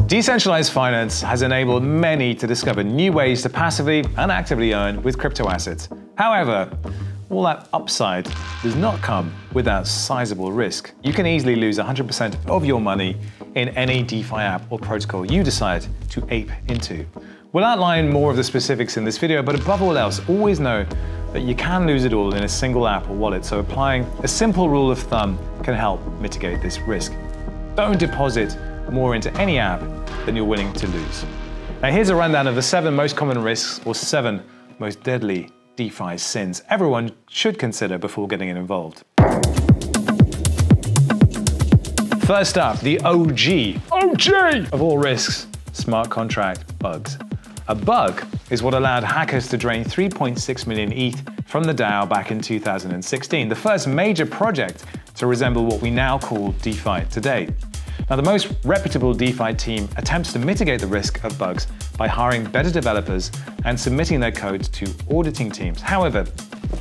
Decentralized finance has enabled many to discover new ways to passively and actively earn with crypto assets. However, all that upside does not come without sizable risk. You can easily lose 100% of your money in any DeFi app or protocol you decide to ape into. We'll outline more of the specifics in this video, but above all else, always know that you can lose it all in a single app or wallet, so applying a simple rule of thumb can help mitigate this risk. Don't deposit more into any app than you're willing to lose. Now here's a rundown of the 7 most common risks or 7 most deadly DeFi sins everyone should consider before getting involved. First up, the OG of all risks, smart contract bugs. A bug is what allowed hackers to drain 3.6 million ETH from the DAO back in 2016, the first major project to resemble what we now call DeFi today. Now, the most reputable DeFi team attempts to mitigate the risk of bugs by hiring better developers and submitting their code to auditing teams. However,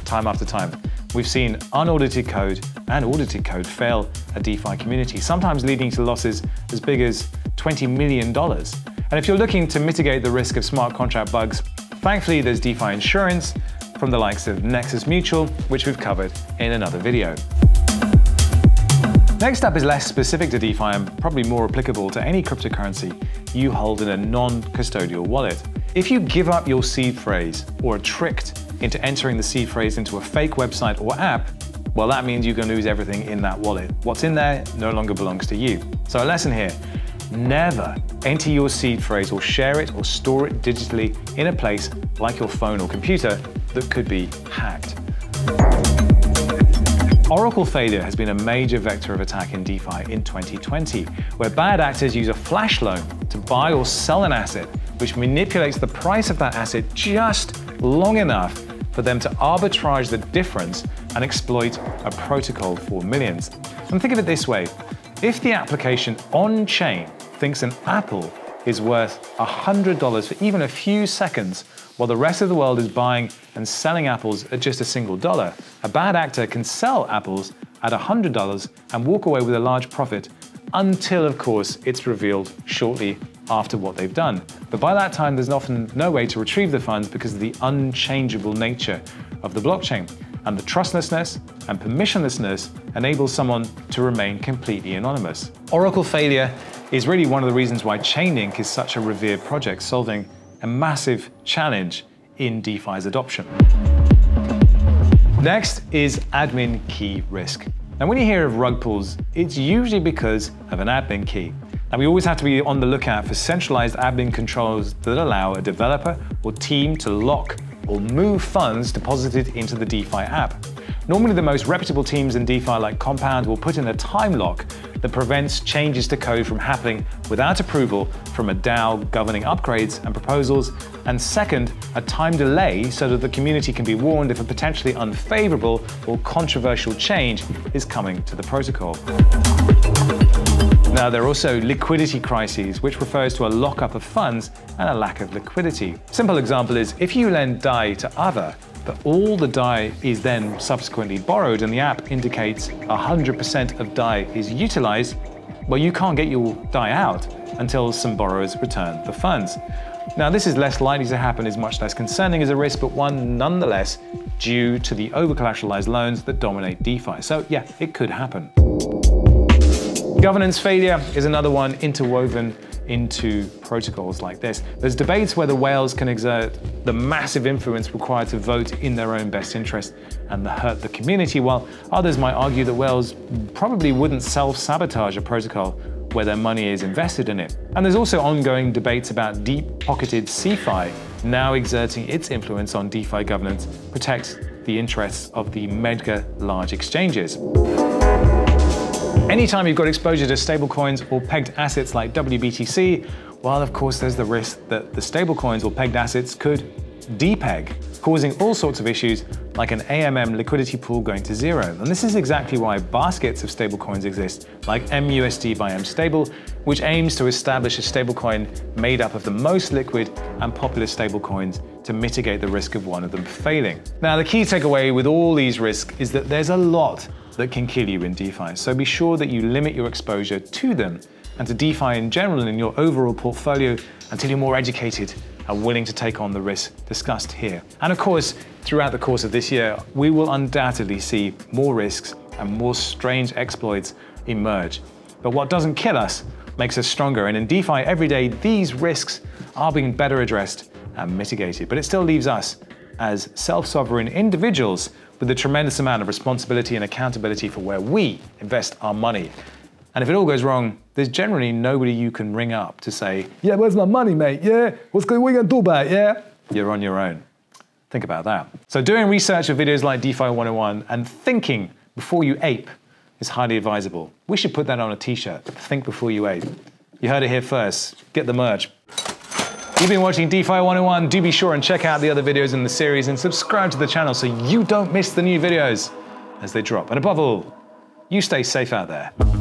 time after time, we've seen unaudited code and audited code fail a DeFi community, sometimes leading to losses as big as $20 million. And if you're looking to mitigate the risk of smart contract bugs, thankfully there's DeFi insurance from the likes of Nexus Mutual, which we've covered in another video. Next up is less specific to DeFi and probably more applicable to any cryptocurrency you hold in a non-custodial wallet. If you give up your seed phrase or are tricked into entering the seed phrase into a fake website or app, well, that means you can lose everything in that wallet. What's in there no longer belongs to you. So a lesson here, never enter your seed phrase or share it or store it digitally in a place like your phone or computer that could be hacked. Oracle failure has been a major vector of attack in DeFi in 2020, where bad actors use a flash loan to buy or sell an asset, which manipulates the price of that asset just long enough for them to arbitrage the difference and exploit a protocol for millions. And think of it this way, if the application on-chain thinks an apple is worth $100 for even a few seconds, while the rest of the world is buying and selling apples at just a single dollar, a bad actor can sell apples at $100 and walk away with a large profit until, of course, it's revealed shortly after what they've done. But by that time, there's often no way to retrieve the funds because of the unchangeable nature of the blockchain. And the trustlessness and permissionlessness enables someone to remain completely anonymous. Oracle failure is really one of the reasons why Chainlink is such a revered project, solving a massive challenge in DeFi's adoption. Next is admin key risk. Now, when you hear of rug pulls, it's usually because of an admin key. Now, we always have to be on the lookout for centralized admin controls that allow a developer or team to lock or move funds deposited into the DeFi app. Normally, the most reputable teams in DeFi like Compound will put in a time lock that prevents changes to code from happening without approval from a DAO governing upgrades and proposals, and second, a time delay so that the community can be warned if a potentially unfavorable or controversial change is coming to the protocol. Now, there are also liquidity crises, which refers to a lockup of funds and a lack of liquidity. Simple example is if you lend DAI to other, but all the DAI is then subsequently borrowed and the app indicates 100% of DAI is utilized, well, you can't get your DAI out until some borrowers return the funds. Now, this is less likely to happen, is much less concerning as a risk, but one nonetheless due to the over-collateralized loans that dominate DeFi. So yeah, it could happen. Governance failure is another one interwoven into protocols like this. There's debates whether whales can exert the massive influence required to vote in their own best interest and hurt the community, while others might argue that whales probably wouldn't self-sabotage a protocol where their money is invested in it. And there's also ongoing debates about deep-pocketed CeFi now exerting its influence on DeFi governance protect the interests of the mega large exchanges. Anytime you've got exposure to stablecoins or pegged assets like WBTC, well, of course, there's the risk that the stablecoins or pegged assets could depeg, causing all sorts of issues like an AMM liquidity pool going to zero. And this is exactly why baskets of stablecoins exist, like MUSD by MStable, which aims to establish a stablecoin made up of the most liquid and popular stablecoins to mitigate the risk of one of them failing. Now, the key takeaway with all these risks is that there's a lot that can kill you in DeFi, so be sure that you limit your exposure to them and to DeFi in general and in your overall portfolio until you're more educated and willing to take on the risks discussed here. And of course, throughout the course of this year, we will undoubtedly see more risks and more strange exploits emerge. But what doesn't kill us makes us stronger. And in DeFi every day, these risks are being better addressed and mitigated. But it still leaves us as self-sovereign individuals with a tremendous amount of responsibility and accountability for where we invest our money. And if it all goes wrong, there's generally nobody you can ring up to say, yeah, where's my money, mate? Yeah, what are we gonna do about it, yeah? You're on your own. Think about that. So doing research of videos like DeFi 101 and thinking before you ape is highly advisable. We should put that on a t-shirt. Think before you ape. You heard it here first. Get the merch. You've been watching DeFi 101. Do be sure and check out the other videos in the series and subscribe to the channel so you don't miss the new videos as they drop. And above all, you stay safe out there.